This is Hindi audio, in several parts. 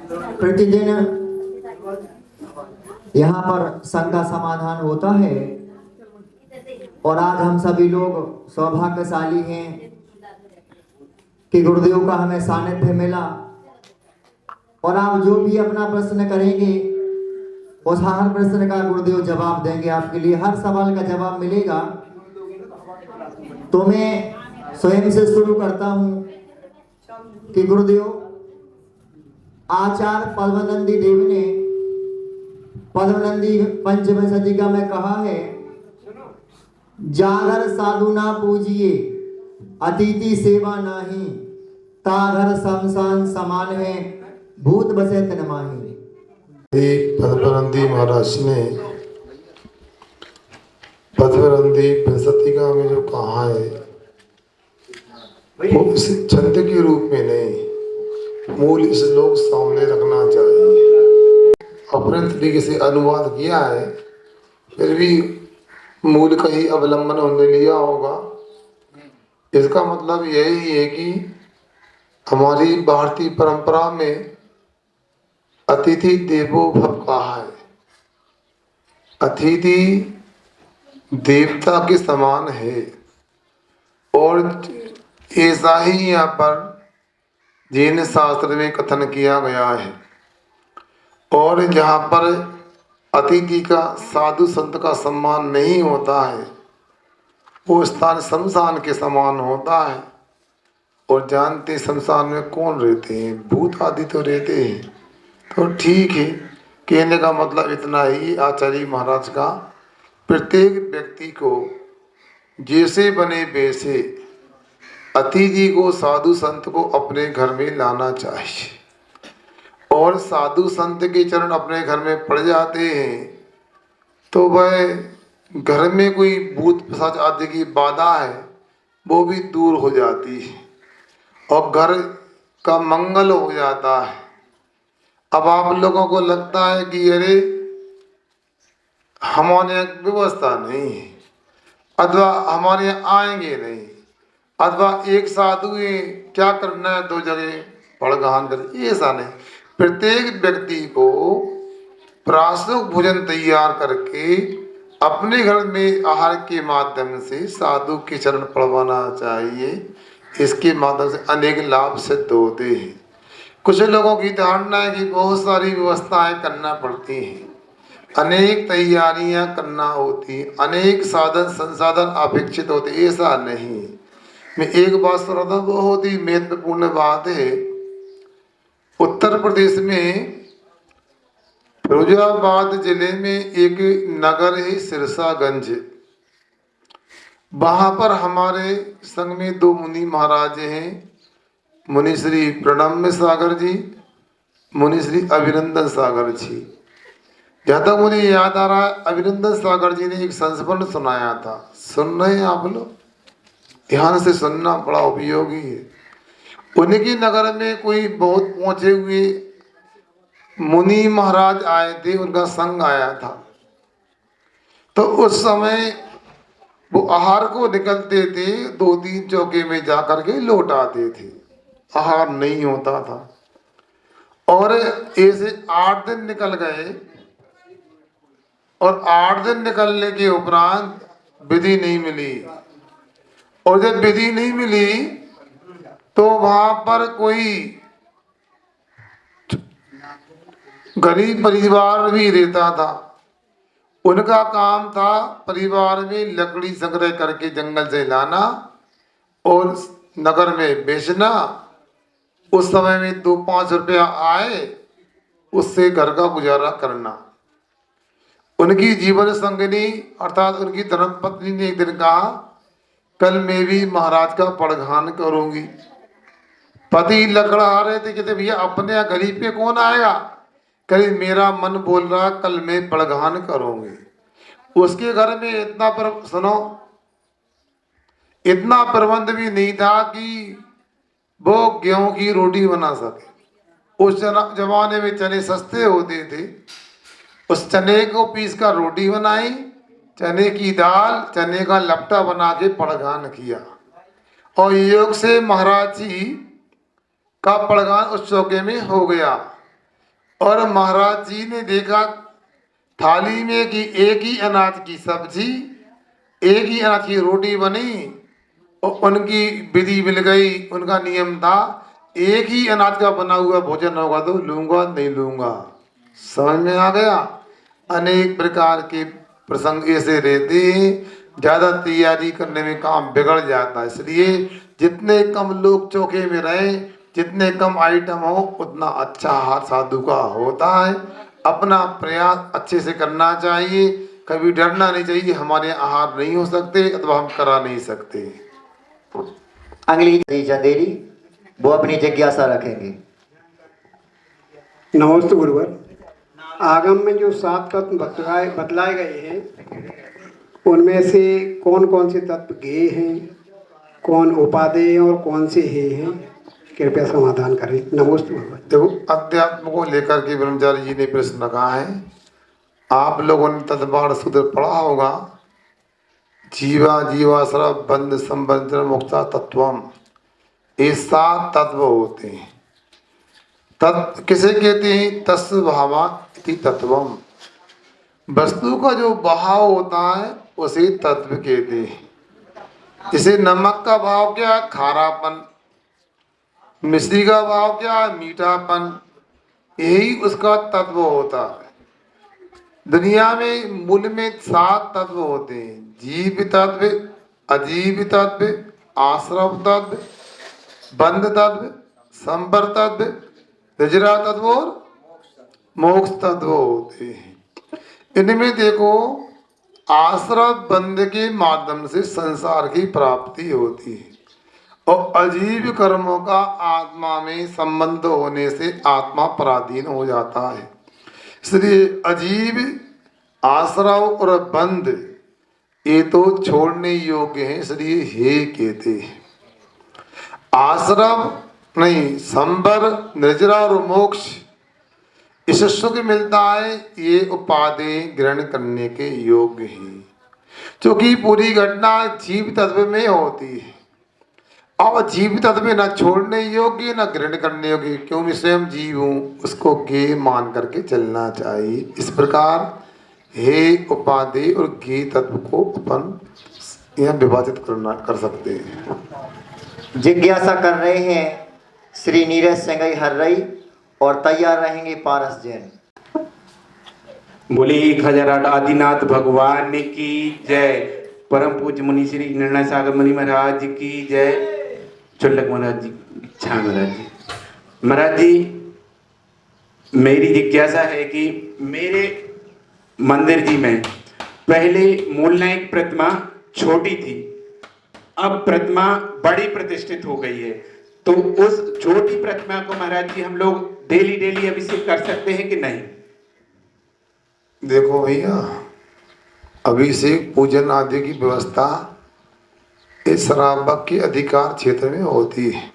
प्रतिदिन यहाँ पर संघ का समाधान होता है और आज हम सभी लोग सौभाग्यशाली हैं कि गुरुदेव का हमें सानिध्य मिला। और आप जो भी अपना प्रश्न करेंगे उस हर प्रश्न का गुरुदेव जवाब देंगे, आपके लिए हर सवाल का जवाब मिलेगा। तो मैं स्वयं से शुरू करता हूं कि गुरुदेव आचार्य पद्मनंदी देव ने पद्मनंदी पंचम शतिका में कहा है, जागर साधु ना पूजिए अतिथि सेवा नाही, ताघर शमशान समान है भूत बसे तन माही। पद्मनंदी महाराज ने पद्मनंदी शतिका में जो कहा है वो इस छंद के रूप में नहीं, मूल श्लोक सामने रखना चाहिए। अपने तरीके से अनुवाद किया है, फिर भी मूल का ही अवलंबन हमने लिया होगा। इसका मतलब यही है कि हमारी भारतीय परंपरा में अतिथि देवो भव कहा है। अतिथि देवता के समान है और ऐसा ही यहाँ पर जैन शास्त्र में कथन किया गया है। और जहाँ पर अतिथि का साधु संत का सम्मान नहीं होता है, वो स्थान शमशान के समान होता है। और जानते शमशान में कौन रहते हैं? भूत आदि तो रहते हैं। तो ठीक है, कहने का मतलब इतना ही आचार्य महाराज का, प्रत्येक व्यक्ति को जैसे बने वैसे अतिथि को, साधु संत को अपने घर में लाना चाहिए। और साधु संत के चरण अपने घर में पड़ जाते हैं तो वह घर में कोई भूत पिशाच आदि की बाधा है वो भी दूर हो जाती है और घर का मंगल हो जाता है। अब आप लोगों को लगता है कि अरे हमारे यहाँ व्यवस्था नहीं है, अथवा हमारे यहाँ आएंगे नहीं, अथवा एक साधु क्या करना है दो जगह पड़गान कर, ऐसा नहीं। प्रत्येक व्यक्ति को प्राशुक भोजन तैयार करके अपने घर में आहार के माध्यम से साधु के चरण पड़वाना चाहिए। इसके माध्यम से अनेक लाभ सिद्ध होते हैं। कुछ लोगों की धारणा है कि बहुत सारी व्यवस्थाएं करना पड़ती हैं, अनेक तैयारियां करना होती, अनेक साधन संसाधन अपेक्षित होते। ऐसा नहीं। मैं एक बात सुन रहा था, बहुत ही महत्वपूर्ण बात है। उत्तर प्रदेश में फिरोजाबाद जिले में एक नगर है सिरसागंज। वहाँ पर हमारे संघ में दो मुनि महाराज हैं, मुनि श्री प्रणम्य सागर जी, मुनि श्री अभिनंदन सागर जी। जहाँ तक मुझे याद आ रहा है, अभिनंदन सागर जी ने एक संस्मरण सुनाया था। सुन रहे हैं आप लोग? ध्यान से सुनना बड़ा उपयोगी है। उनके नगर में कोई बहुत पहुंचे हुए मुनि महाराज आए थे, उनका संघ आया था। तो उस समय वो आहार को निकलते थे, 2-3 चौके में जाकर के लौट आते थे, आहार नहीं होता था। और ऐसे 8 दिन निकल गए और 8 दिन निकलने के उपरांत विधि नहीं मिली। और जब विधि नहीं मिली तो वहां पर कोई गरीब परिवार भी रहता था। उनका काम था परिवार में लकड़ी संग्रह करके जंगल से लाना और नगर में बेचना। उस समय में 2-5 रुपया आए, उससे घर का गुजारा करना। उनकी जीवन संगिनी अर्थात उनकी धर्मपत्नी ने एक दिन कहा, कल मैं भी महाराज का पड़घान करूंगी। पति लकड़ा रहे थे, कहते भैया अपने यहाँ गरीब पे कौन आएगा? कहीं मेरा मन बोल रहा कल मैं पड़घान करूंगी। उसके घर में इतना प्रबंध भी नहीं था कि वो गेहूं की रोटी बना सके। उस जमाने में चने सस्ते होते थे। उस चने को पीस कर रोटी बनाई, चने की दाल, चने का लपटा बना के पड़घान किया। और योग से महाराज जी का पड़घान उस चौके में हो गया। और महाराज जी ने देखा थाली में कि एक ही अनाज की सब्जी, एक ही अनाज की रोटी बनी और उनकी विधि मिल गई। उनका नियम था एक ही अनाज का बना हुआ भोजन होगा तो लूंगा नहीं लूंगा। समझ में आ गया। अनेक प्रकार के प्रसंग ऐसे रहते हैं, ज्यादा तैयारी करने में काम बिगड़ जाता है। इसलिए जितने कम लोग चौके में रहे, जितने कम आइटम हो, उतना अच्छा आहार साधु का होता है। अपना प्रयास अच्छे से करना चाहिए, कभी डरना नहीं चाहिए हमारे आहार नहीं हो सकते अथवा हम करा नहीं सकते। अगली चंदेरी वो अपनी जिज्ञासा रखेंगे। नमस्ते गुरुवर। आगम में जो 7 तत्व बतलाए गए हैं उनमें से कौन कौन से तत्व गेय हैं, कौन उपादेय और कौन से हे हैं, कृपया समाधान करें। नमस्ते गुरुवर। देखो, अध्यात्म को लेकर के ब्रह्मचारी जी ने प्रश्न रखा है। आप लोगों ने तत्वार सूत्र पढ़ा होगा, जीवा जीवासरा बंध संबंध मुक्ता तत्वम। ये 7 तत्व होते हैं। तत्व किसे कहते हैं? तस्व भावा इति तत्वम। वस्तु का जो भाव होता है उसे तत्व कहते हैं। जैसे नमक का भाव क्या है? खारापन। मिश्री का भाव क्या है? मीठापन। यही उसका तत्व होता है। दुनिया में मूल में 7 तत्व होते हैं, जीव तत्व, अजीव तत्व, आश्रव तत्व, बंध तत्व, संबर तत्व, निजरा तत्व और मोक्ष तत्व होते हैं। इनमें देखो, आश्रव बंध के माध्यम से संसार की प्राप्ति होती है और अजीब कर्मों का आत्मा में संबंध होने से आत्मा पराधीन हो जाता है। इसलिए अजीब, आश्रव और बंध ये तो छोड़ने योग्य हैं, इसलिए हे कहते हैं। आश्रव नहीं, संबर, निर्जरा और मोक्ष इस सुख मिलता है, ये उपादेय ग्रहण करने के योग्य हैं। क्योंकि पूरी घटना जीव तत्व में होती है और जीव तत्व में न छोड़ने योग्य न ग्रहण करने योग्य। क्यों? मैं स्वयं जीव हूँ, उसको गे मान करके चलना चाहिए। इस प्रकार हे उपादेय और गे तत्व को अपन यहाँ विभाजित कर सकते हैं। जिज्ञासा कर रहे हैं श्री नीरज सिंह हर्रई और तैयार रहेंगे पारस जैन। बोले 1008 आदिनाथ भगवान की जय। परम पूज्य मुनि श्री निर्णय सागर मुनि महाराज की जय। चुल्लक महाराज जी, इच्छा महाराज जी। महाराज जी, मेरी जिज्ञासा है कि मेरे मंदिर जी में पहले मूल नायक प्रतिमा छोटी थी, अब प्रतिमा बड़ी प्रतिष्ठित हो गई है, तो उस छोटी प्रतिमा को महाराज जी हम लोग डेली अभिषेक कर सकते हैं कि नहीं? देखो भैया, अभिषेक पूजन आदि की व्यवस्था इस श्रावक के अधिकार क्षेत्र में होती है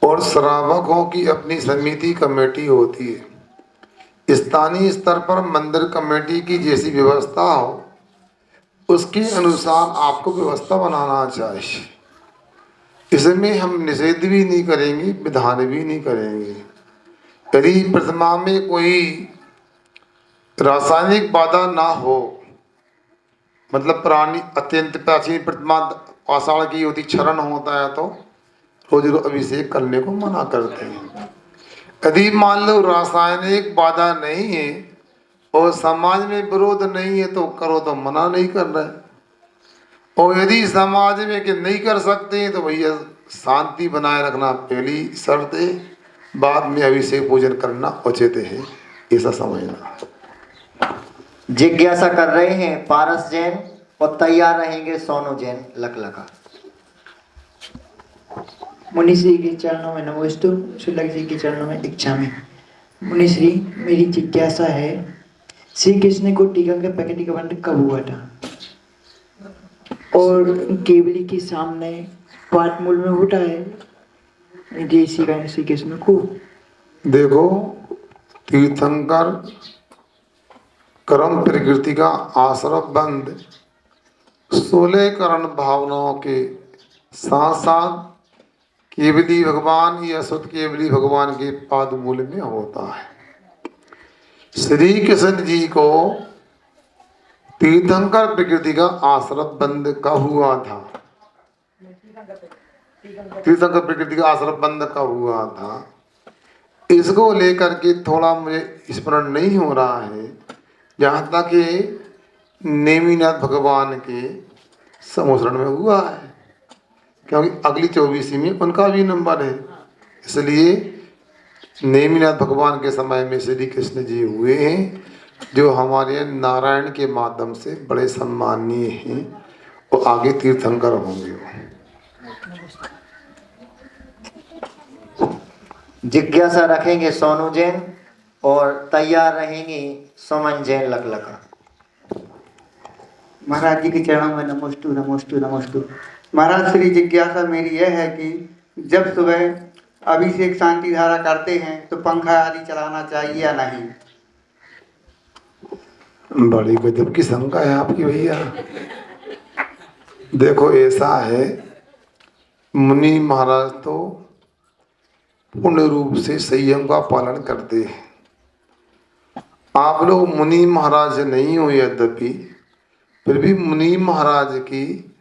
और श्रावकों की अपनी समिति कमेटी होती है। स्थानीय स्तर पर मंदिर कमेटी की जैसी व्यवस्था हो उसके अनुसार आपको व्यवस्था बनाना चाहिए। इसमें हम निषेध भी नहीं करेंगे, विधान भी नहीं करेंगे। यदि प्रतिमा में कोई रासायनिक बाधा ना हो, मतलब पुरानी अत्यंत प्राचीन प्रतिमा पाषाण की होती, क्षरण होता है, तो रोज रोज अभिषेक करने को मना करते हैं। यदि मान लो रासायनिक बाधा नहीं है और समाज में विरोध नहीं है तो करो, तो मना नहीं कर रहे। और यदि समाज में कि नहीं कर सकते हैं तो भैया शांति बनाए रखना पहली शर्त है, बाद में अभिषेक पूजन करना उचित है, ऐसा समझना। जिज्ञासा कर रहे हैं पारस जैन और तैयार रहेंगे सोनू जैन लकलका। मुनि श्री के चरणों में नमोस्तु, शुल्लक जी के चरणों में इच्छा में। मुनि श्री, मेरी जिज्ञासा है, श्री कृष्ण को टीका के पैकेट का बंद कब हुआ था और केवली के सामने पाठ मूल में उठा है जय श्री कृष्ण को? देखो, तीर्थंकर कर्म प्रकृति का आश्रय बंद 16 करण भावनाओं के साथ साथ केवली भगवान या शुद्ध केवली भगवान के पाद मूल में होता है। श्री कृष्ण जी को तीर्थंकर प्रकृति का आश्रम बंद का हुआ था। तीर्थंकर प्रकृति का आश्रम बंद का हुआ था। इसको लेकर के थोड़ा मुझे स्मरण नहीं हो रहा है, जहाँ तक कि नेमिनाथ भगवान के समोसरण में हुआ है, क्योंकि अगली 24वीं में उनका भी नंबर है। इसलिए नेमिनाथ भगवान के समय में श्री कृष्ण जी हुए हैं, जो हमारे नारायण के माध्यम से बड़े सम्माननीय हैं और आगे तीर्थंकर होंगे। जिज्ञासा रखेंगे सोनू जैन और तैयार रहेंगी सुमन जैन लकलका। महाराज जी के चरणों में नमोस्तु नमोस्तु नमोस्तु। महाराज, श्री जिज्ञासा मेरी यह है कि जब सुबह अभिषेक शांति धारा करते हैं तो पंखा आदि चलाना चाहिए या नहीं? बड़ी गजब की शंका है आपकी भैया। देखो ऐसा है, मुनि महाराज तो पूर्ण रूप से संयम का पालन करते हैं। आप लोग मुनि महाराज नहीं हो, यद्यपि फिर भी मुनि महाराज की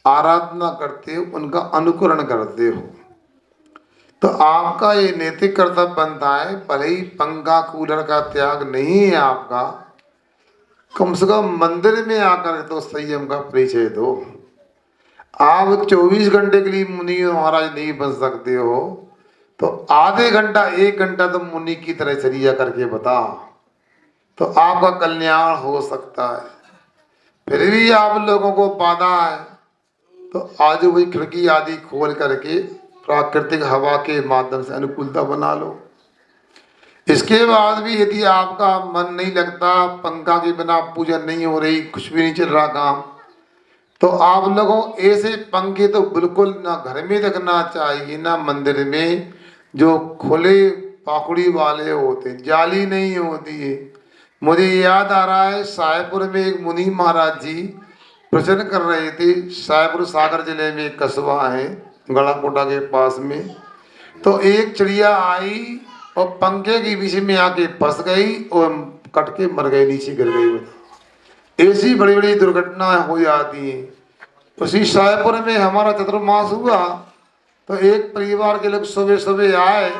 आराधना करते हो, उनका अनुकरण करते हो, तो आपका ये नैतिक कर्तव्य बनता है, भले ही पंखा कूलर का त्याग नहीं है आपका, कम से कम मंदिर में आकर तो संयम का परिचय दो। आप 24 घंटे के लिए मुनि महाराज नहीं बन सकते हो, तो आधे घंटा 1 घंटा तो मुनि की तरह चर्या करके बताओ, तो आपका कल्याण हो सकता है। फिर भी आप लोगों को बाधा है, तो आज वही खिड़की आदि खोल करके प्राकृतिक हवा के माध्यम से अनुकूलता बना लो। इसके बाद भी यदि आपका मन नहीं लगता, पंखा के बिना पूजा नहीं हो रही, कुछ भी नहीं चल रहा काम, तो आप लोगों ऐसे पंखे तो बिल्कुल ना घर में रखना चाहिए ना मंदिर में, जो खुले पाखुड़ी वाले होते हैं, जाली नहीं होती है। मुझे याद आ रहा है, सायपुर में एक मुनि महाराज जी प्रवचन कर रहे थे। सायपुर सागर जिले में एक कस्बा है गड़ाकोटा के पास में, तो एक चिड़िया आई और पंखे के बीच में आके फंस गई और कट के मर गई, नीचे गिर गई। ऐसी बड़ी बड़ी दुर्घटनाएं हो जाती हैं। उसी सायपुर में हमारा चतुर्मास हुआ, तो एक परिवार के लोग सुबह सुबह आए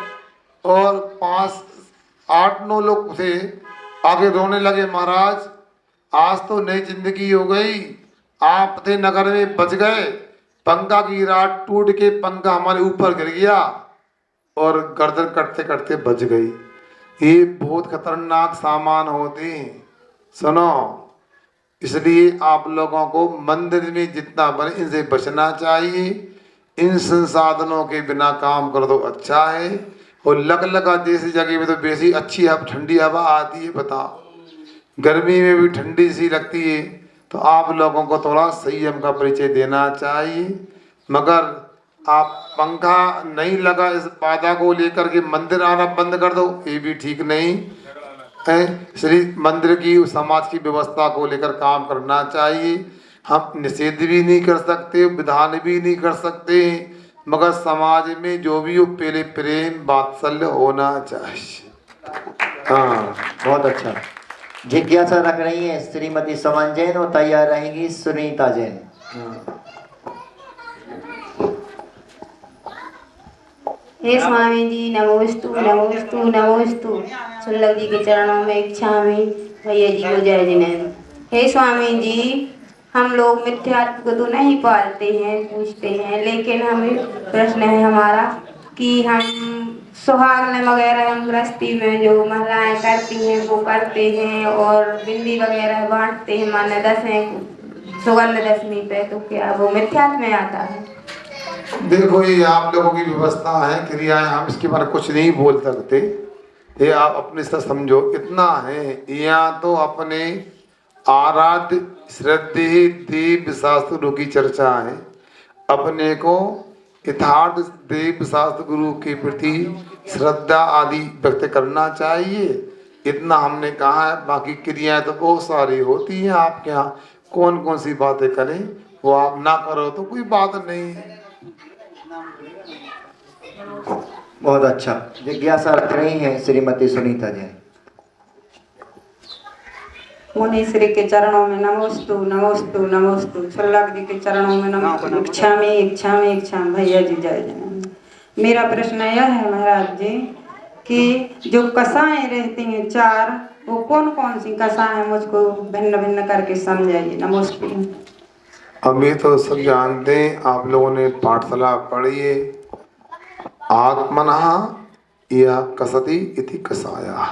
और 5-8-9 लोग थे, आगे रोने लगे, महाराज आज तो नई जिंदगी हो गई, आप थे नगर में बच गए, पंखा की राड टूट के पंखा हमारे ऊपर गिर गया और गर्दन कटते कटते बच गई। ये बहुत खतरनाक सामान होते हैं, सुनो। इसलिए आप लोगों को मंदिर में जितना बने इनसे बचना चाहिए। इन संसाधनों के बिना काम कर दो अच्छा है। और लगा जैसी जगह में तो बेसी अच्छी ठंडी हवा आती है, बताओ गर्मी में भी ठंडी सी लगती है, तो आप लोगों को थोड़ा संयम का परिचय देना चाहिए। मगर आप पंखा नहीं लगा इस बाधा को लेकर के मंदिर आना बंद कर दो, ये भी ठीक नहीं है। श्री मंदिर की समाज की व्यवस्था को लेकर काम करना चाहिए। हम निषेध भी नहीं कर सकते, विधान भी नहीं कर सकते, मगर समाज में जो भी हो पहले प्रेम वात्सल्य होना चाहिए। हाँ, बहुत अच्छा। जिज्ञासा रख रही है श्रीमती सुमन जैन और तैयार रहेंगी सुनीता जैन। हे स्वामी जी, नमोस्तु नमोस्तु नमोस्तु। सुल्लभ जी के चरणों में इच्छा में भैया जी को जय जिनेन्द्र। हे स्वामी जी, हम लोग मिथ्यात्व को तो नहीं पालते हैं, पूछते हैं, लेकिन हमें प्रश्न है हमारा कि हम सुहागन वगैरह हम गृहस्थी में जो महिलाएं करती हैं वो करते हैं और बिंदी वगैरह बांटते हैं, माने 10 सुगंध दशमी पे, तो क्या वो मिथ्यात्व में आता है? देखो, ये आप लोगों की व्यवस्था है, क्रियाएं, हम इसके बारे में कुछ नहीं बोल सकते। ये आप अपने से समझो, इतना है यहाँ तो अपने आराध्य श्रद्धेय देव शास्त्रों की चर्चा है। अपने को यथार्थ देव शास्त्र गुरु के प्रति श्रद्धा आदि व्यक्त करना चाहिए, इतना हमने कहा है। बाकी क्रियाएं तो बहुत सारी होती हैं, आपके यहाँ कौन कौन सी बातें करें, वो आप ना करो तो कोई बात नहीं है। बहुत अच्छा। जिज्ञासा रख रही हैं श्रीमती सुनीता जैन। मुनि श्री के चरणों में नमोस्तु नमोस्तु नमोस्तु। शल्लक जी के चरणों में नमोस्तु। इच्छामि इच्छामि इच्छामि। भैया जी जय जय। मेरा प्रश्न यह है महाराज जी कि जो कसाएं रहती हैं चार, वो कौन कौन सी कसाएं, मुझको भिन्न भिन्न करके समझाइए। नमोस्तु। हम ये तो सब जानते हैं, आप लोगों ने पाठशाला पढ़ी है। आत्मनः या कसति इति कसाया,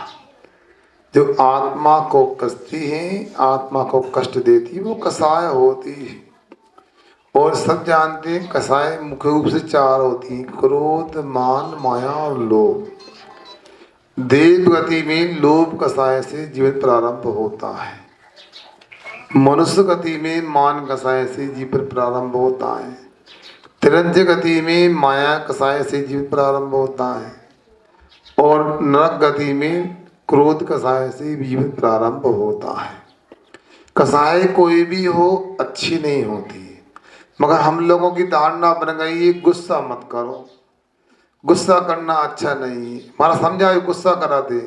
जो आत्मा को कसती है, आत्मा को कष्ट देती है, वो कसाय होती है। और सब जानते हैं कसाय मुख्य रूप से चार होती हैं, क्रोध, मान, माया और लोभ। देव गति में लोभ कसाय से जीवन प्रारंभ होता है, मनुष्य गति में मान कसाय से जीवन प्रारंभ होता है, तिरंज गति में माया कसाय से जीवन प्रारंभ होता है, और नरक गति में क्रोध कसाय से जीवन प्रारंभ होता है। कसाय कोई भी हो अच्छी नहीं होती, मगर हम लोगों की धारणा बन गई है गुस्सा मत करो, गुस्सा करना अच्छा नहीं है। हमारा समझा गुस्सा करा दे,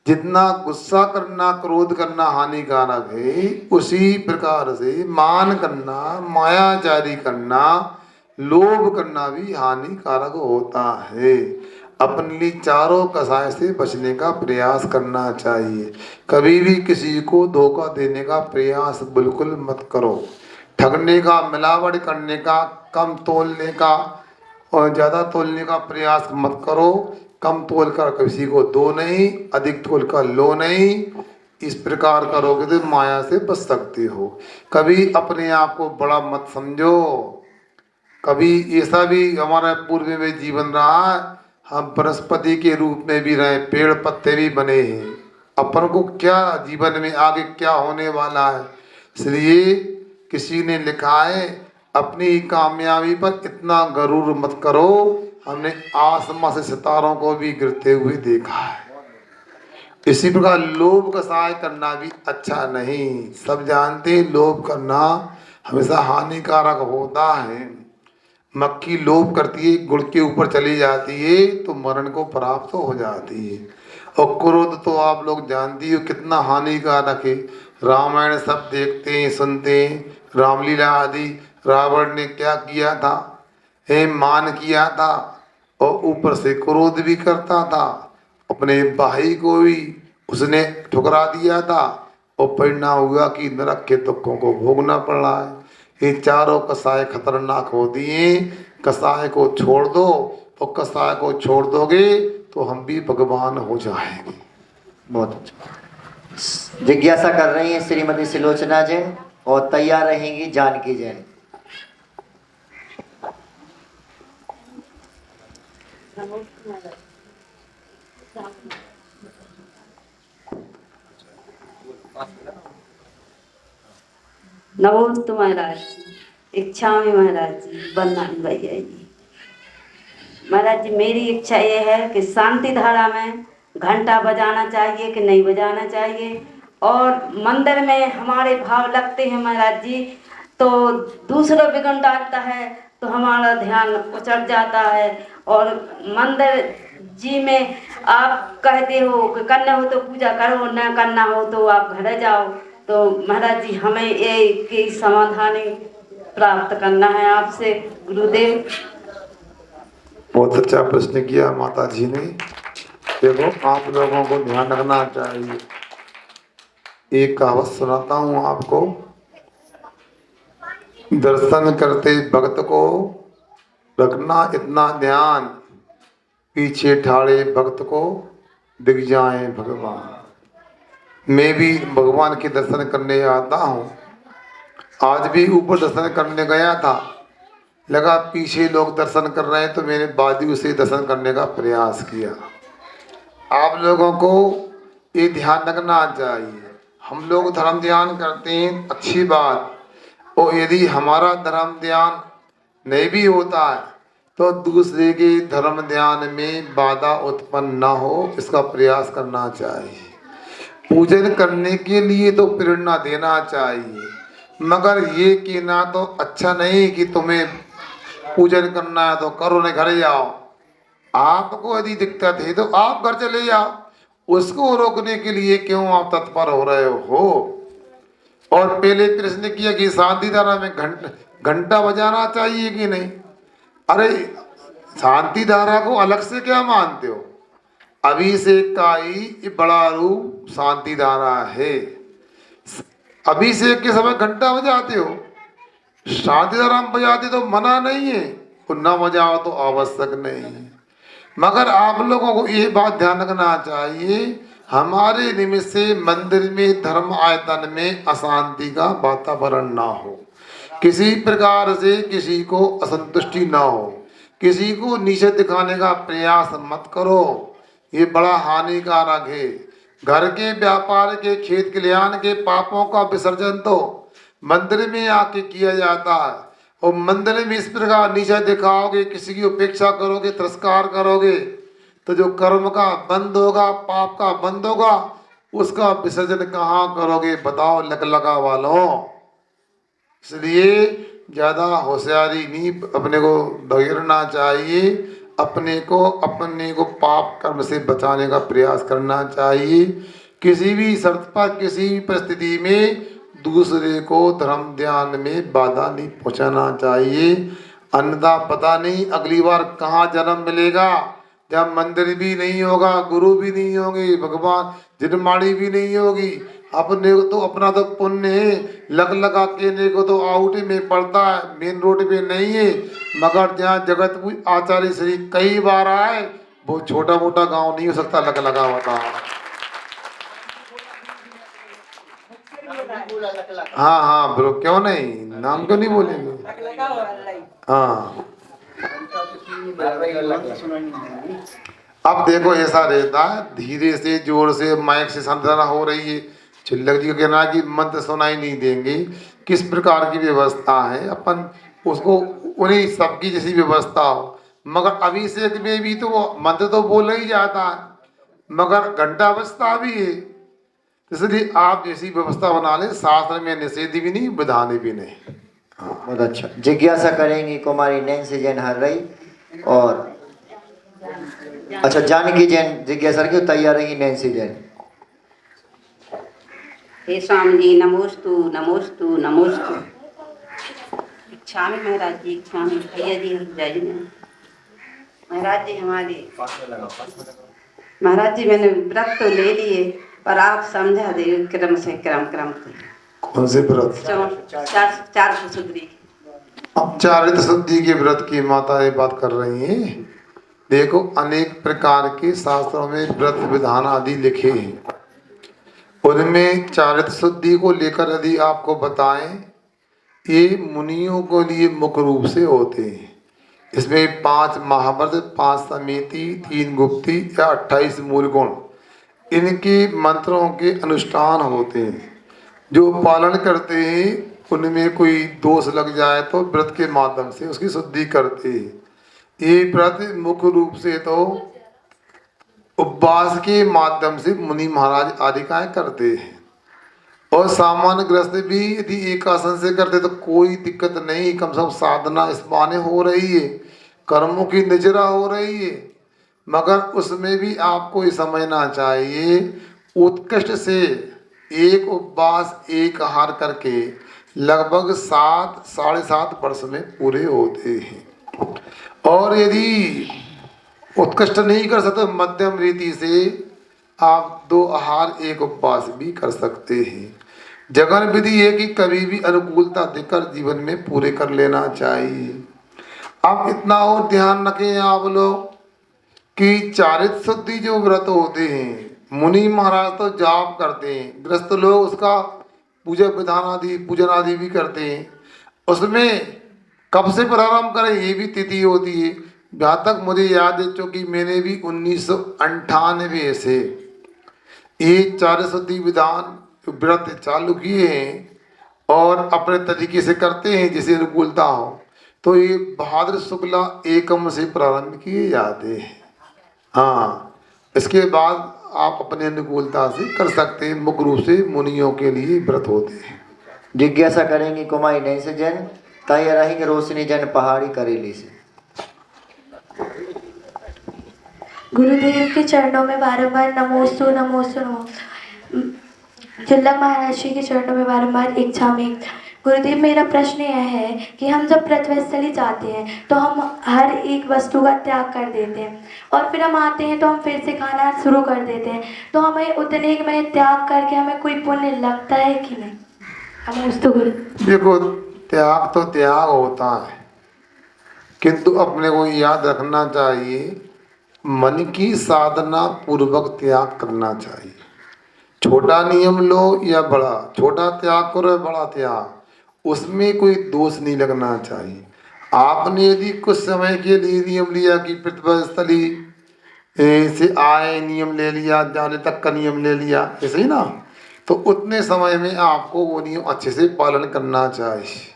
जितना गुस्सा करना, क्रोध करना हानिकारक है, उसी प्रकार से मान करना, मायाचारी करना, लोभ करना भी हानिकारक होता है। अपने लिए चारों कसाय से बचने का प्रयास करना चाहिए। कभी भी किसी को धोखा देने का प्रयास बिल्कुल मत करो। ठगने का, मिलावट करने का, कम तोलने का और ज़्यादा तोलने का प्रयास मत करो। कम तोल कर किसी को दो नहीं, अधिक तोल कर लो नहीं। इस प्रकार करोगे तो माया से बच सकते हो। कभी अपने आप को बड़ा मत समझो। कभी ऐसा भी हमारा पूर्व में जीवन रहा है, हम वनस्पति के रूप में भी रहे, पेड़ पत्ते भी बने हैं। अपन को क्या जीवन में आगे क्या होने वाला है, इसलिए किसी ने लिखा है अपनी कामयाबी पर इतना गरूर मत करो। हमने आसमां से सितारों को भी गिरते हुए देखा है। इसी प्रकार लोभ कसाय करना भी अच्छा नहीं। सब जानते हैं लोभ करना हमेशा हानिकारक होता है। मक्खी लोभ करती है, गुड़ के ऊपर चली जाती है तो मरण को प्राप्त हो जाती है। और क्रोध तो आप लोग जानती हो कितना हानिकारक है। रामायण सब देखते हैं, सुनते हैं, रामलीला आदि। रावण ने क्या किया था, मान किया था और ऊपर से क्रोध भी करता था। अपने भाई को भी उसने ठुकरा दिया था और परिणाम हुआ कि नरक के दुखों को भोगना पड़ रहा है। ये चारों कसाय खतरनाक होती हैं। कसाय को छोड़ दो, तो कसाय को छोड़ दोगे तो हम भी भगवान हो जाएंगे। बहुत अच्छा। जिज्ञासा कर रही हैं श्रीमती सुलोचना जैन और तैयार रहेंगी जानकी जैन। नमोस्तु महाराज। इच्छा में महाराज जी, बंधन भैया जी। महाराज जी मेरी इच्छा ये है कि शांति धारा में घंटा बजाना चाहिए कि नहीं बजाना चाहिए। और मंदिर में हमारे भाव लगते हैं महाराज जी, तो दूसरा विघ्न डालता है तो हमारा ध्यान उचट जाता है। और मंदिर जी में आप कहते हो कि करना हो तो पूजा करो, न करना हो तो आप घर जाओ। तो महाराज जी हमें एक समाधान प्राप्त करना है आपसे गुरुदेव। बहुत अच्छा प्रश्न किया माता जी ने। देखो आप लोगों को ध्यान रखना चाहिए। एक कहावत सुनाता हूँ आपको। दर्शन करते भक्त को रखना इतना ध्यान, पीछे ठाड़े भक्त को दिख जाए भगवान। मैं भी भगवान के दर्शन करने आता हूँ। आज भी ऊपर दर्शन करने गया था, लगा पीछे लोग दर्शन कर रहे हैं तो मैंने बाजू से दर्शन करने का प्रयास किया। आप लोगों को ये ध्यान रखना चाहिए। हम लोग धर्म ध्यान करते हैं, अच्छी बात। और यदि हमारा धर्म ध्यान नहीं भी होता है तो दूसरे के धर्म ध्यान में बाधा उत्पन्न ना हो, इसका प्रयास करना चाहिए। पूजन करने के लिए तो प्रेरणा देना चाहिए, मगर ये कहना तो अच्छा नहीं कि तुम्हें पूजन करना है तो करो, नहीं घर जाओ। आपको यदि दिक्कत है तो आप घर चले जाओ। उसको रोकने के लिए क्यों आप तत्पर हो रहे हो? और पहले प्रश्न किया कि शांति धारा में घंटा बजाना चाहिए कि नहीं। अरे शांति धारा को अलग से क्या मानते हो? अभिषेक का ही ये बड़ा रूप शांति धारा है। अभिषेक के समय घंटा बजाते हो, शांति धारा में बजाते तो मना नहीं है, तो न बजाओ तो आवश्यक नहीं है। मगर आप लोगों को ये बात ध्यान रखना चाहिए, हमारे निमित्त से मंदिर में धर्म आयतन में अशांति का वातावरण ना हो, किसी प्रकार से किसी को असंतुष्टि ना हो, किसी को नीचे दिखाने का प्रयास मत करो, ये बड़ा हानिकारक है। घर के व्यापार के खेत खलिहान के पापों का विसर्जन तो मंदिर में आके किया जाता है, और मंदिर में इस प्रकार नीचा दिखाओगे, किसी की उपेक्षा करोगे, तिरस्कार करोगे, तो जो कर्म का बंद होगा, पाप का बंद होगा, उसका विसर्जन कहाँ करोगे बताओ लगा वालों। इसलिए ज़्यादा होशियारी नहीं, अपने को बगेरना चाहिए, अपने को पाप कर्म से बचाने का प्रयास करना चाहिए। किसी भी शर्त पर, किसी भी परिस्थिति में दूसरे को धर्म ध्यान में बाधा नहीं पहुंचाना चाहिए, अन्यथा पता नहीं अगली बार कहाँ जन्म मिलेगा, जब मंदिर भी नहीं होगा, गुरु भी नहीं होंगे, भगवान जिनमाड़ी भी नहीं होगी। अपने को तो अपना तो पुण्य है, लगा केने को तो आउट में पड़ता है, मेन रोड पे नहीं है। मगर जहाँ जगत आचार्य श्री कई बार आए, वो छोटा मोटा गांव नहीं हो सकता, लगा होता। हाँ ब्रो, क्यों नहीं, नाम क्यों नहीं बोलेंगे। हाँ अब देखो ऐसा रहता है, धीरे से जोर से माइक से संचालना हो रही है, छिल्लक जी का कहना है कि मंत्र सुनाई नहीं देंगे, किस प्रकार की व्यवस्था है, अपन उसको उन्हीं सबकी जैसी व्यवस्था हो। मगर अभिषेक में भी तो मंत्र तो बोला ही जाता है, मगर घंटा बजता भी है, इसलिए आप जैसी व्यवस्था बना ले, शास्त्र में निषेध भी नहीं, विधान भी नहीं। बहुत अच्छा। जिज्ञासा करेंगी कुमारी नैन्सी जैन हर रही, और अच्छा जानकी जैन जिज्ञासा की तैयार रहेगी नैन्सी जैन। हे स्वामी जी, नमोस्तु नमोस्तु नमोस्तु। इच्छा में महाराज जी, इच्छा में भैया जी जय जी महाराज जी। हमारे महाराज जी मैंने व्रत तो ले लिए, पर आप समझा दे क्रम से क्रम कौन से व्रत? चार शुद्धि। अब चारित्र शुद्धि के व्रत की माता ये बात कर रही हैं। देखो अनेक प्रकार के शास्त्रों में व्रत विधान आदि लिखे हैं, उनमें चारित्र शुद्धि को लेकर यदि आपको बताएं, ये मुनियों के लिए मुख्य रूप से होते हैं। इसमें 5 महाव्रत, 5 समिति, 3 गुप्ती या 28 मूल गुण, इनके मंत्रों के अनुष्ठान होते हैं। जो पालन करते हैं उनमें कोई दोष लग जाए तो व्रत के माध्यम से उसकी शुद्धि करते हैं। ये व्रत मुख्य रूप से तो उपवास के माध्यम से मुनि महाराज आदिकाएँ करते हैं, और सामान्य ग्रस्त भी यदि एक आसन से करते तो कोई दिक्कत नहीं, कम से कम साधना इस बहाने हो रही है, कर्मों की निजरा हो रही है। मगर उसमें भी आपको ये समझना चाहिए, उत्कृष्ट से एक उपवास एक आहार करके लगभग 7 साढ़े 7 वर्ष में पूरे होते हैं। और यदि उत्कृष्ट नहीं कर सकते, मध्यम रीति से आप 2 आहार 1 उपवास भी कर सकते हैं। जगन विधि है कि कभी भी अनुकूलता देकर जीवन में पूरे कर लेना चाहिए। आप इतना और ध्यान रखें आप लोग कि चारित्र शुद्धि जो व्रत होते हैं, मुनि महाराज तो जाप करते हैं, गृहस्थ लोग उसका पूजा विधान आदि पूजन आदि भी करते हैं। उसमें कब से प्रारंभ करें ये भी तिथि होती है। जहाँ तक मुझे याद है, चूँकि मैंने भी 1998 से ये चारित्र शुद्धि विधान व्रत चालू किए हैं और अपने तरीके से करते हैं जिसे अनुकूलता हो, तो ये भाद्र शुक्ला एकम से प्रारंभ किए जाते हैं। हाँ, इसके बाद आप अपने अनुकूलता से कर सकते हैं। मुख्य रूप से मुनियों के लिए व्रत होते हैं। जिज्ञासा करेंगी कुमारी नैन्सी जैन, तैयार रहेंगे रोशनी जैन पहाड़ी करेली से। गुरुदेव के चरणों में बारंबार नमोस्तु नमोस्तु नमो। चिल्लक महाराज जी के चरणों में बारंबार इच्छा में गुरुदेव, मेरा प्रश्न यह है कि हम जब व्रतस्थली जाते हैं तो हम हर एक वस्तु का त्याग कर देते हैं और फिर हम आते हैं तो हम फिर से खाना शुरू कर देते हैं, तो हमें उतने में त्याग करके हमें कोई पुण्य लगता है कि नहीं? हमें उस तो गुरु देखो, त्याग तो त्याग होता है, किंतु अपने को याद रखना चाहिए मन की साधना पूर्वक त्याग करना चाहिए। छोटा नियम लो या बड़ा, छोटा त्याग करो या बड़ा त्याग, उसमें कोई दोष नहीं लगना चाहिए। आपने यदि कुछ समय के लिए नियम लिया कि प्रतिपस्थली से आए नियम ले लिया, जाने तक का नियम ले लिया, ऐसे ही ना, तो उतने समय में आपको वो नियम अच्छे से पालन करना चाहिए।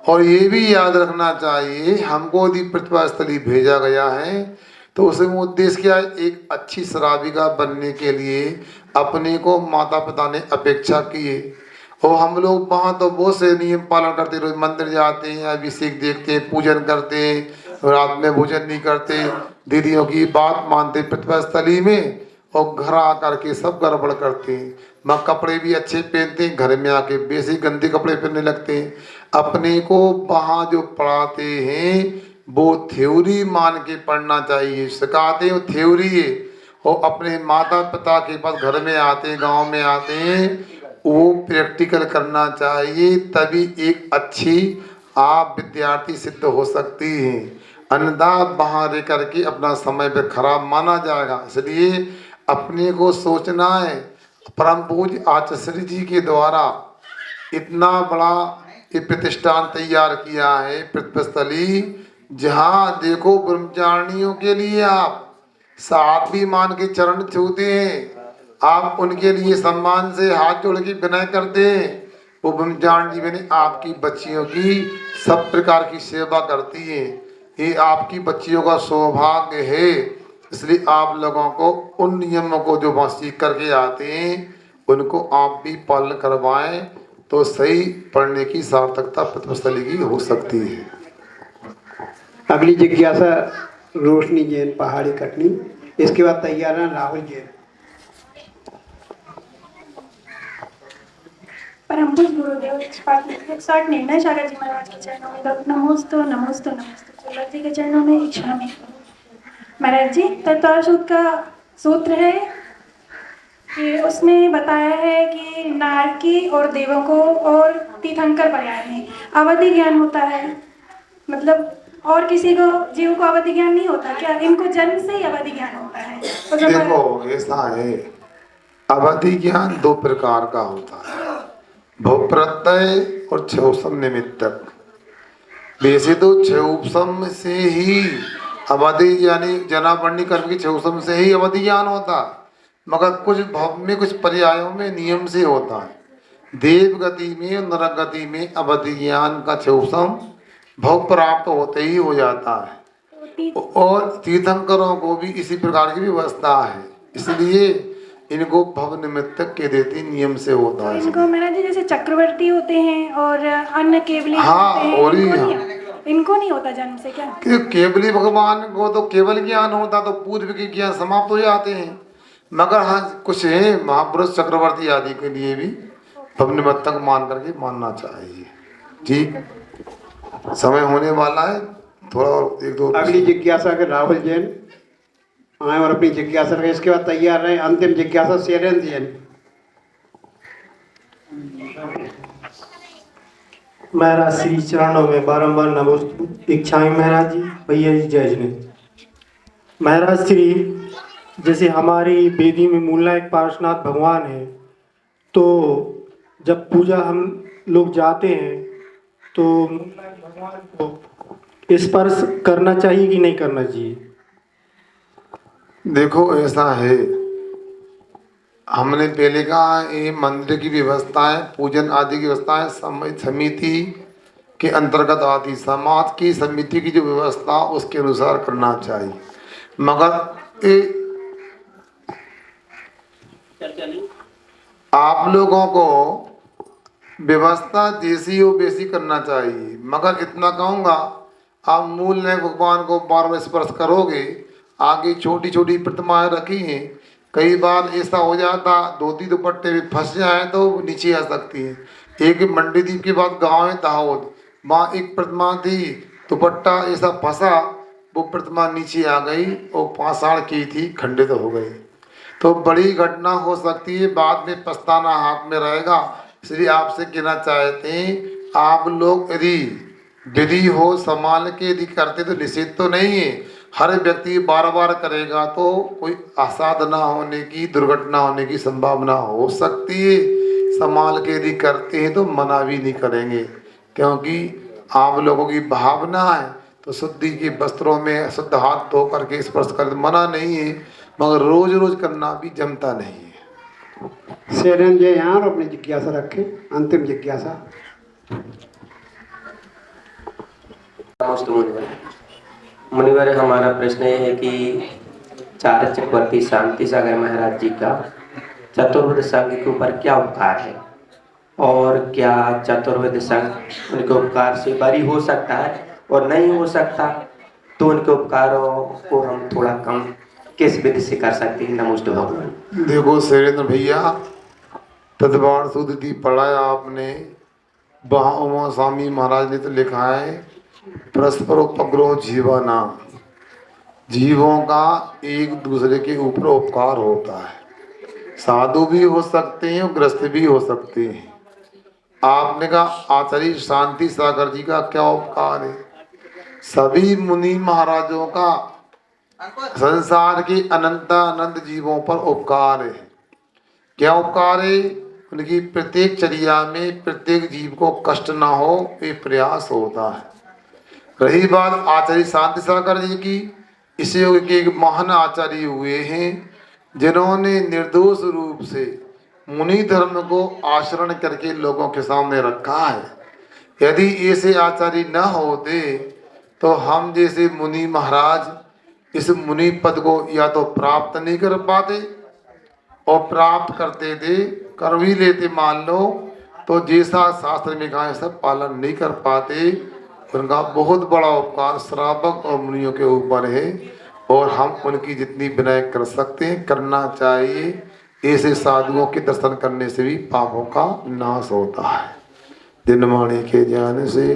और ये भी याद रखना चाहिए, हमको यदि प्रतिपस्थली भेजा गया है तो उसमें उद्देश्य क्या है? एक अच्छी श्राविका बनने के लिए अपने को माता पिता ने अपेक्षा की है। और हम लोग वहाँ तो बहुत से नियम पालन करते, रोज मंदिर जाते हैं, अभिषेक देखते हैं, पूजन करते हैं, रात में भोजन नहीं करते, दीदियों की बात मानते प्रतिपस्थली में, और घर आकर के सब गड़बड़ करते हैं। माँ कपड़े भी अच्छे पहनते हैं, घर में आके बेसी गंदे कपड़े पहनने लगते हैं। अपने को वहाँ जो पढ़ाते हैं वो थ्योरी मान के पढ़ना चाहिए, सिखाते हैं वो थ्योरी है। और अपने माता पिता के पास घर में आते हैं, गांव में आते हैं, वो प्रैक्टिकल करना चाहिए, तभी एक अच्छी आप विद्यार्थी सिद्ध हो सकती हैं। अन्यथा वहाँ रह करके अपना समय पे खराब माना जाएगा। इसलिए अपने को सोचना है, परम पूज्य आचार्य जी के द्वारा इतना बड़ा ये प्रतिष्ठान तैयार किया है प्रतिपस्थली, जहाँ देखो ब्रह्मचारिणियों के लिए आप साथ भी मान के चरण छूते हैं, आप उनके लिए सम्मान से हाथ जोड़ के विनय करते हैं। वो ब्रह्मचारिणी जी ने आपकी बच्चियों की सब प्रकार की सेवा करती है। ये आपकी बच्चियों का सौभाग्य है। इसलिए आप लोगों को उन नियमों को जो वहाँ सीख करके आते हैं उनको आप भी पालन करवाएं, तो सही पढ़ने की सार्थकता प्रतिपस्थली की हो सकती है। अगली जिज्ञासा रोशनी जैन, पहाड़ी कटनी। इसके बाद तैयार है राहुल जैन। परम पूज्य गुरुदेव एक्सपर्ट निर्णय सागर जी महाराज के चरणों में नमोस्तु नमोस्तु नमोस्तु। चिल्लक जी के चरणों में इच्छा में महाराज जी, तत्पर सूत्र का सूत्र है कि उसमें बताया है कि नारकी और देवों को और तीर्थंकर पर्याय में अवधि ज्ञान होता है, मतलब और किसी को जीव को अवधि ज्ञान नहीं होता क्या? इनको जन्म से ही अवधि ज्ञान होता है? देखो ऐसा है, अवधि ज्ञान दो प्रकार का होता है, भव प्रत्यय और क्षयोपम निमित्तक। वैसे तो क्षयोपम से ही अवधि यानी जनावर्णी कर्म की क्षयोपम से ही अवधि ज्ञान होता है, मगर कुछ भव में कुछ पर्यायों में नियम से होता है। देव गति में नरक गति में अवधि ज्ञान का क्षयोपम भव प्राप्त होते ही हो जाता है। और तीर्थंकरों को भी इसी प्रकार की व्यवस्था है, इसलिए इनको भव निमित्तक के देती नियम से होता है। इनको महाराज जी जैसे चक्रवर्ती होते हैं और अन्य केवली हाँ, होते हैं, और इनको नहीं होता जन्म से क्या? केवली भगवान को तो केवल ज्ञान होता तो पूर्व के ज्ञान समाप्त हो जाते हैं, मगर हाँ कुछ है महापुरुष चक्रवर्ती आदि के लिए भी भव निमित्तक मान करके मानना चाहिए। ठीक, समय होने वाला है, थोड़ा और एक दो। अगली जिज्ञासा के राहुल जैन आए और अपनी जिज्ञासा रखें। इसके बाद तैयार रहे अंतिम जिज्ञासा शैलेंद्र जैन। महाराज श्री चरणों में बारंबार नमोस्तु। इच्छाएं महाराज जी, भैया जी जय जिने। महाराज श्री, जैसे हमारी वेदी में मूलनायक पार्श्वनाथ भगवान है, तो जब पूजा हम लोग जाते हैं तो मूलनायक भगवान को स्पर्श करना चाहिए कि नहीं करना चाहिए? देखो ऐसा है, हमने पहले कहा ये मंदिर की व्यवस्थाएं, पूजन आदि की व्यवस्थाएं समिति के अंतर्गत आती, समाज की समिति की जो व्यवस्था उसके अनुसार करना चाहिए। मगर आप लोगों को व्यवस्था जैसी हो वैसी करना चाहिए, मगर इतना कहूँगा आप मूल ने भगवान को बार बार स्पर्श करोगे, आगे छोटी छोटी प्रतिमाएं रखी हैं, कई बार ऐसा हो जाता धोती दुपट्टे में फंस जाए तो नीचे आ सकती है। एक मंडीदीप के बाद गांव है दाहोद, वहाँ एक प्रतिमा थी, दुपट्टा ऐसा फंसा वो प्रतिमा नीचे आ गई और 5 साल की थी, खंडित हो गई। तो बड़ी घटना हो सकती है, बाद में पछताना हाथ में रहेगा। इसलिए आपसे कहना चाहते हैं आप लोग यदि विधि हो संभाल के यदि करते तो निषेध तो नहीं है, हर व्यक्ति बार बार करेगा तो कोई असाधना होने की, दुर्घटना होने की संभावना हो सकती है। संभाल के यदि करते हैं तो मना भी नहीं करेंगे, क्योंकि आप लोगों की भावना है तो शुद्धि के वस्त्रों में शुद्ध हाथ धो करके स्पर्श कर मना नहीं है, मगर रोज रोज करना भी जमता नहीं है। शरण जी यहाँ और अपनी जिज्ञासा रखें, अंतिम जिज्ञासा। मुनिवर, हमारा प्रश्न ये है कि चार चक्रवर्ती शांति सागर महाराज जी का चतुर्वेद संघ के ऊपर क्या उपकार है, और क्या चतुर्वेद संघ उनके उपकार से बरी हो सकता है, और नहीं हो सकता तो उनके उपकारों को हम थोड़ा कम किस विधि से कर सकते हैं? नमोस्तु भगवान। देखो शैलेंद्र भैया, तदबार सुधि पढ़ा है आपने, वहाँ उमा स्वामी महाराज ने तो लिखा है परस्पर उपग्रह जीवाना, जीवों का एक दूसरे के ऊपर उपकार होता है। साधु भी हो सकते हैं और ग्रस्त भी हो सकते हैं। आपने कहा आचार्य शांति सागर जी का क्या उपकार है? सभी मुनि महाराजों का संसार के अनंत जीवों पर उपकार है। क्या उपकार है? उनकी प्रत्येक चर्या में प्रत्येक जीव को कष्ट ना हो ये प्रयास होता है। रही बात आचार्य शांति सागर जी की, इस युग के एक महान आचार्य हुए हैं जिन्होंने निर्दोष रूप से मुनि धर्म को आचरण करके लोगों के सामने रखा है। यदि ऐसे आचार्य न होते तो हम जैसे मुनि महाराज इस मुनि पद को या तो प्राप्त नहीं कर पाते, और प्राप्त करते थे कर भी लेते मान लो तो जैसा शास्त्र में कहा सब पालन नहीं कर पाते। उनका बहुत बड़ा उपकार श्रावक और मुनियों के ऊपर है, और हम उनकी जितनी विनय कर सकते हैं करना चाहिए। ऐसे साधुओं के दर्शन करने से भी पापों का नाश होता है। दिनवाणी के ज्ञान से